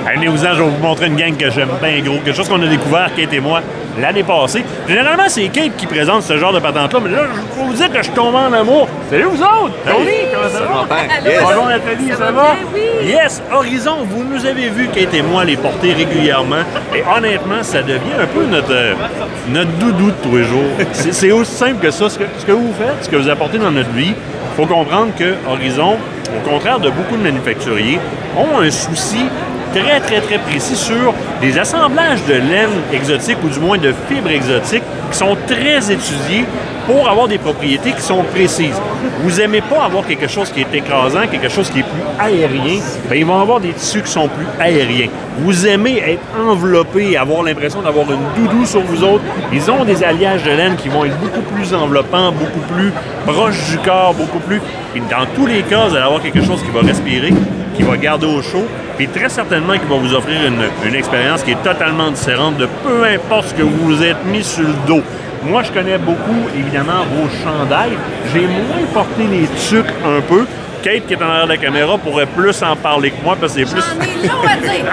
Allez-vous-en, je vais vous montrer une gang que j'aime bien gros. Quelque chose qu'on a découvert, Kate et moi, l'année passée. Généralement, c'est Kate qui présente ce genre de patente-là, mais là, je peux vous dire que je tombe en amour. Salut vous autres! Tony, comment ça va? Yes. Bonjour Nathalie, ça va? Bien, oui. Yes! Horizon, vous nous avez vu, Kate et moi, les porter régulièrement. Et honnêtement, ça devient un peu notre doudou de tous les jours. C'est aussi simple que ça. Ce que vous faites, ce que vous apportez dans notre vie, il faut comprendre que Horizon, au contraire de beaucoup de manufacturiers, ont un souci très, très, très précis sur des assemblages de laine exotique ou du moins de fibres exotiques qui sont très étudiés pour avoir des propriétés qui sont précises. Vous n'aimez pas avoir quelque chose qui est écrasant, quelque chose qui est plus aérien, bien, ils vont avoir des tissus qui sont plus aériens. Vous aimez être enveloppé, avoir l'impression d'avoir une doudou sur vous autres. Ils ont des alliages de laine qui vont être beaucoup plus enveloppants, beaucoup plus proches du corps, beaucoup plus... Et dans tous les cas, vous allez avoir quelque chose qui va respirer, qui va garder au chaud, puis très certainement qui va vous offrir une expérience qui est totalement différente de peu importe ce que vous vous êtes mis sur le dos. Moi, je connais beaucoup, évidemment, vos chandails. J'ai moins porté les tucs un peu. Kate, qui est en arrière de la caméra, pourrait plus en parler que moi, parce que c'est plus... J'en ai long à dire.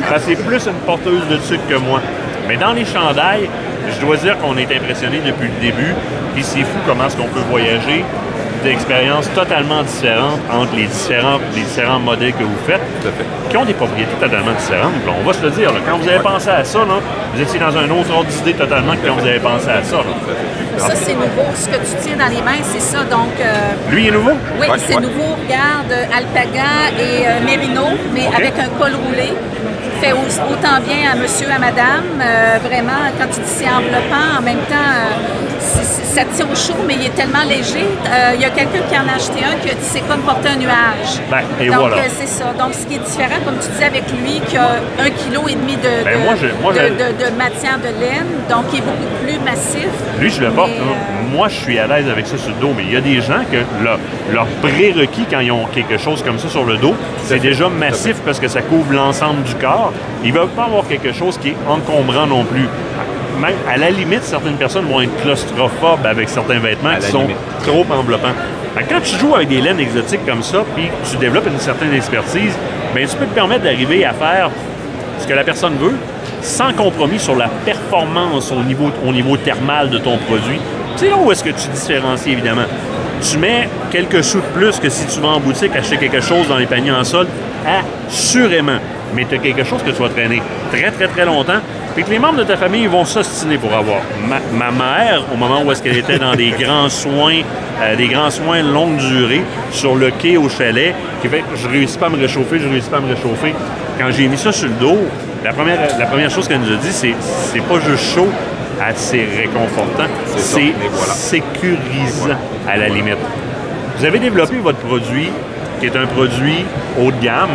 parce que c'est plus une porteuse de tucs que moi. Mais dans les chandails, je dois dire qu'on est impressionné depuis le début. Puis c'est fou comment est-ce qu'on peut voyager d'expériences totalement différentes entre les différents modèles que vous faites, qui ont des propriétés totalement différentes. Là, on va se le dire, là, quand vous avez pensé à ça, là, vous étiez dans un autre ordre d'idée totalement que quand vous avez pensé à ça. Là. Ça, c'est nouveau. Ce que tu tiens dans les mains, c'est ça. Donc, lui est nouveau? oui, c'est nouveau. Regarde, alpaga et mérino, mais avec un col roulé. Fait autant bien à monsieur, à madame. Vraiment, quand tu dis c'est enveloppant, en même temps, ça tient au chaud, mais il est tellement léger. Il y a quelqu'un qui en a acheté un qui a dit c'est comme porter un nuage. Ben, et donc, voilà. c'est ça. Donc, ce qui est différent, comme tu disais avec lui, qui a 1,5 kg de matière de laine, donc il est beaucoup plus massif. Lui, je le porte. Moi, je suis à l'aise avec ça sur le dos, mais il y a des gens que leur prérequis quand ils ont quelque chose comme ça sur le dos, c'est déjà massif parce que ça couvre l'ensemble du corps. Ils ne veulent pas avoir quelque chose qui est encombrant non plus. Même à la limite, certaines personnes vont être claustrophobes avec certains vêtements qui sont trop enveloppants. Quand tu joues avec des laines exotiques comme ça, puis tu développes une certaine expertise, bien, tu peux te permettre d'arriver à faire ce que la personne veut, sans compromis sur la performance au niveau thermal de ton produit. Tu sais là où est-ce que tu différencies, évidemment? Tu mets quelques sous de plus que si tu vas en boutique acheter quelque chose dans les paniers en solde, assurément. Mais tu as quelque chose que tu vas traîner très, très, très longtemps, puis que les membres de ta famille vont s'ostiner pour avoir. Ma mère, au moment où est-ce qu'elle était dans des grands soins longue durée, sur le quai au chalet, qui fait je réussis pas à me réchauffer, Quand j'ai mis ça sur le dos, la première chose qu'elle nous a dit, c'est pas juste chaud, c'est réconfortant, c'est sécurisant à la limite. Vous avez développé votre produit, qui est un produit haut de gamme,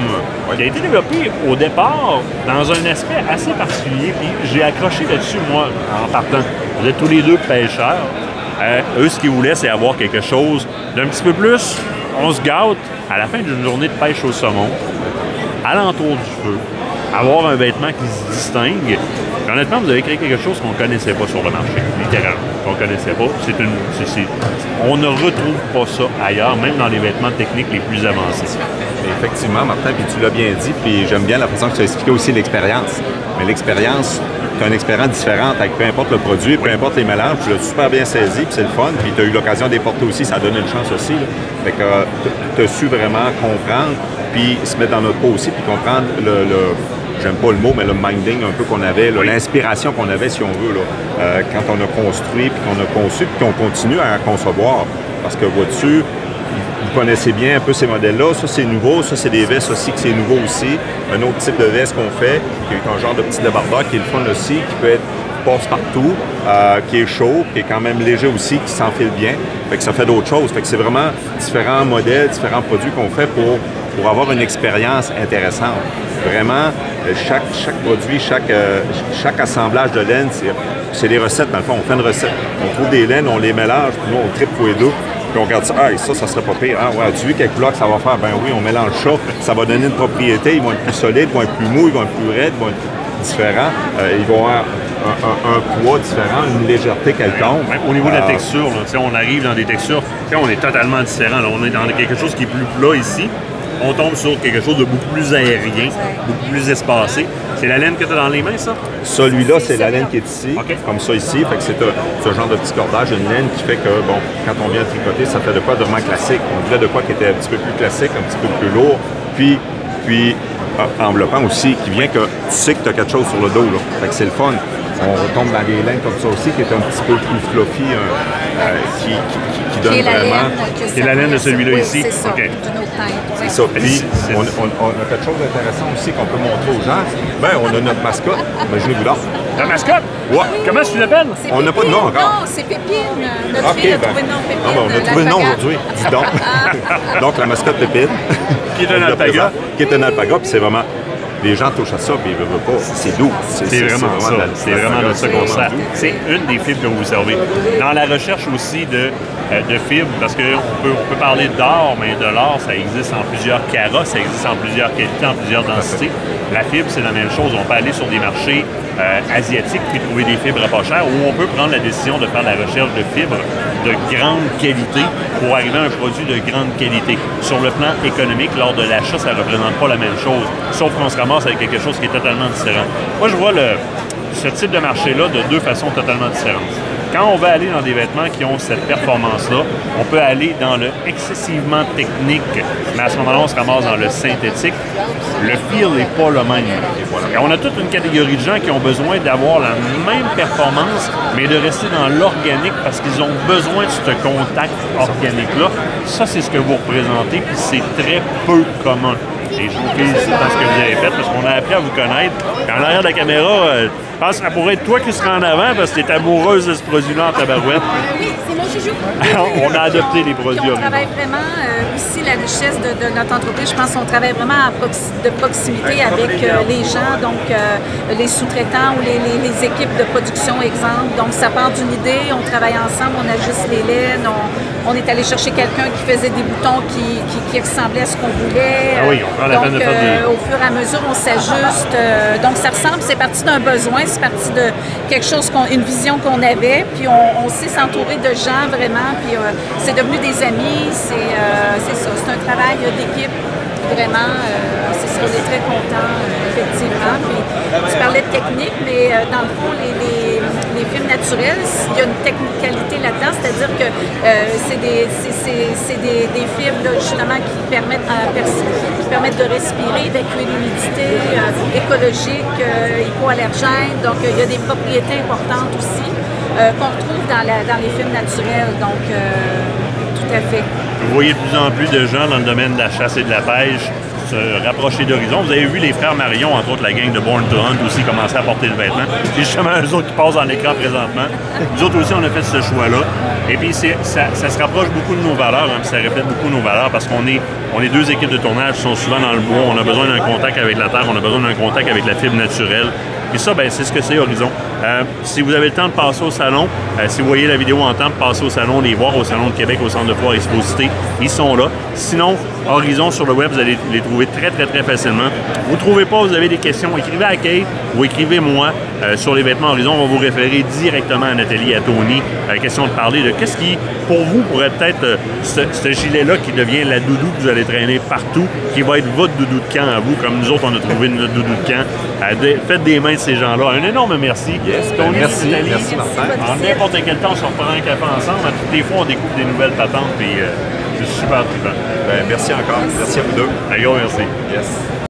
qui a été développé au départ dans un aspect assez particulier, puis j'ai accroché là-dessus, moi, en partant. Vous êtes tous les deux pêcheurs. Eux, ce qu'ils voulaient, c'est avoir quelque chose d'un petit peu plus. On se gâte à la fin d'une journée de pêche au saumon, alentour du feu, avoir un vêtement qui se distingue. Et honnêtement, vous avez créé quelque chose qu'on ne connaissait pas sur le marché, littéralement, qu'on ne connaissait pas. On ne retrouve pas ça ailleurs, même dans les vêtements techniques les plus avancés. Effectivement, Martin, puis tu l'as bien dit, puis j'aime bien la façon que tu as expliqué aussi l'expérience. Mais l'expérience, tu as une expérience différente avec peu importe le produit, peu importe les mélanges, tu l'as super bien saisi, puis c'est le fun, puis tu as eu l'occasion de les porter aussi, ça a donné une chance aussi. Là. Fait que tu as su vraiment comprendre, puis se mettre dans notre peau aussi, puis comprendre j'aime pas le mot, mais le minding un peu qu'on avait, l'inspiration qu'on avait, si on veut, là, quand on a construit, puis qu'on a conçu, puis qu'on continue à concevoir. Parce que vois-tu, vous connaissez bien un peu ces modèles-là. Ça, c'est nouveau. Ça, c'est des vestes aussi que c'est nouveau aussi. Un autre type de veste qu'on fait, qui est un genre de petit débardeur qui est le fun aussi, qui peut être passe-partout, qui est chaud, qui est quand même léger aussi, qui s'enfile bien. Fait que ça fait d'autres choses. Fait que c'est vraiment différents modèles, différents produits qu'on fait pour avoir une expérience intéressante. Vraiment, chaque produit, chaque assemblage de laine, c'est des recettes, dans le fond. On fait une recette. On trouve des laines, on les mélange, puis nous, on tripe tous les deux. Puis on regarde ça, ça serait pas pire. Ah, ouais, tu vois quel bloc ça va faire? Ben oui, on mélange ça va donner une propriété. Ils vont être plus solides, ils vont être plus mous, ils vont être plus raides, ils vont être différents. Ils vont avoir un poids différent, une légèreté quelconque. Même au niveau de la texture, là, on arrive dans des textures, on est totalement différent. Là. On est dans quelque chose qui est plus plat ici. on tombe sur quelque chose de beaucoup plus aérien, beaucoup plus espacé. C'est la laine que tu as dans les mains, ça? Celui-là, c'est la laine qui est ici, OK. comme ça ici. Fait que c'est ce genre de petit cordage, une laine qui fait que, bon, quand on vient tricoter, ça fait de quoi de vraiment classique. On voulait de quoi qui était un petit peu plus classique, un petit peu plus lourd, puis enveloppant aussi, qui vient que tu sais que tu as quelque chose sur le dos, là. Fait que c'est le fun. On retombe dans des laines comme ça aussi, qui est un petit peu plus fluffy, qui donne vraiment... C'est la laine de celui-là ici? C'est ça, OK. d'une autre teinte. C'est ça. Puis, on a quelque chose d'intéressant aussi qu'on peut montrer aux gens. Ben, on a notre mascotte. Imaginez-vous là. La mascotte? Ouais. Comment tu l'appelles? On n'a pas de nom encore. Non, c'est Pépine. Notre fille a trouvé le nom Pépine. Ah, ben, on a trouvé le nom aujourd'hui. Dis donc. Donc, la mascotte Pépine. Qui est un alpaga. Qui est un alpaga, puis c'est vraiment... Les gens touchent à ça, puis ils ne veulent pas. C'est doux. C'est vraiment ça. C'est vraiment de ça qu'on sert. C'est une des fibres que vous servez. Dans la recherche aussi de fibres, parce qu'on peut parler d'or, mais de l'or, ça existe en plusieurs carats, ça existe en plusieurs qualités, en plusieurs densités. La fibre, c'est la même chose. On peut aller sur des marchés asiatiques puis trouver des fibres à pas cher, ou on peut prendre la décision de faire la recherche de fibres de grande qualité pour arriver à un produit de grande qualité. Sur le plan économique, lors de l'achat, ça ne représente pas la même chose, sauf qu'on se ramasse avec quelque chose qui est totalement différent. Moi, je vois ce type de marché-là de deux façons totalement différentes. Quand on va aller dans des vêtements qui ont cette performance-là, on peut aller dans le excessivement technique, mais à ce moment-là, on se ramasse dans le synthétique. Le feel n'est pas le même. Et on a toute une catégorie de gens qui ont besoin d'avoir la même performance, mais de rester dans l'organique parce qu'ils ont besoin de ce contact organique-là. Ça, c'est ce que vous représentez, puis c'est très peu commun. Et je vous félicite dans ce que vous avez fait parce qu'on a appris à vous connaître. Et en arrière de la caméra, je pense que ça pourrait être toi qui serais en avant parce que tu es amoureuse de ce produit-là en tabarouette. Oui, c'est mon chouchou. On a adopté les produits on originaux. travaille vraiment aussi la richesse de notre entreprise. Je pense qu'on travaille vraiment de proximité avec les gens, donc les sous-traitants ou les équipes de production, exemple. Donc ça part d'une idée, on travaille ensemble, on ajuste les laines, on est allé chercher quelqu'un qui faisait des boutons qui ressemblaient à ce qu'on voulait. Ah oui, on prend la peine de faire des... Au fur et à mesure, on s'ajuste. Donc ça ressemble, c'est parti d'un besoin, c'est parti de quelque chose, une vision qu'on avait, puis on sait s'entourer de gens vraiment, puis c'est devenu des amis, c'est ça, c'est un travail d'équipe, vraiment, c'est ça, on est très contents, effectivement. Puis, tu parlais de technique, mais dans le fond, les films naturels, il y a une technicalité là-dedans, c'est-à-dire que c'est des fibres là, justement qui permettent de respirer, évacuer l'humidité, écologique, hypoallergène, donc il y a des propriétés importantes aussi qu'on retrouve dans les films naturels, donc tout à fait. Vous voyez de plus en plus de gens dans le domaine de la chasse et de la pêche se rapprocher d'Horizon. Vous avez vu les frères Marion, entre autres la gang de Born to Hunt aussi commencer à porter le vêtement. C'est justement eux autres qui passent dans l'écran présentement. Nous autres aussi, on a fait ce choix-là. Et puis ça se rapproche beaucoup de nos valeurs, hein, puis ça reflète beaucoup nos valeurs parce qu'on est deux équipes de tournage qui sont souvent dans le bois. On a besoin d'un contact avec la terre, on a besoin d'un contact avec la fibre naturelle. Et ça, ben, c'est ce que c'est Horizon. Si vous avez le temps de passer au salon, si vous voyez la vidéo en temps, passer au salon, les voir au Salon de Québec, au Centre de foire Exposité, ils sont là. Sinon, Horizon sur le web, vous allez les trouver très, très, très facilement. Vous ne trouvez pas, vous avez des questions, écrivez à Kate ou écrivez-moi sur les vêtements Horizon. On va vous référer directement à Nathalie, à Tony. Question de parler de qu'est-ce qui, pour vous, pourrait peut-être ce gilet-là qui devient la doudou que vous allez traîner partout, qui va être votre doudou de camp à vous, comme nous autres, on a trouvé notre doudou de camp. Faites des mains de ces gens-là. Un énorme merci. Yes, Tony, merci, Nathalie. merci Martin. En n'importe quel temps, on se reprend un café ensemble. À toutes les fois, on découvre des nouvelles patentes et c'est super trippant. Ben, merci encore. Merci à vous deux. Un gros merci. Yes.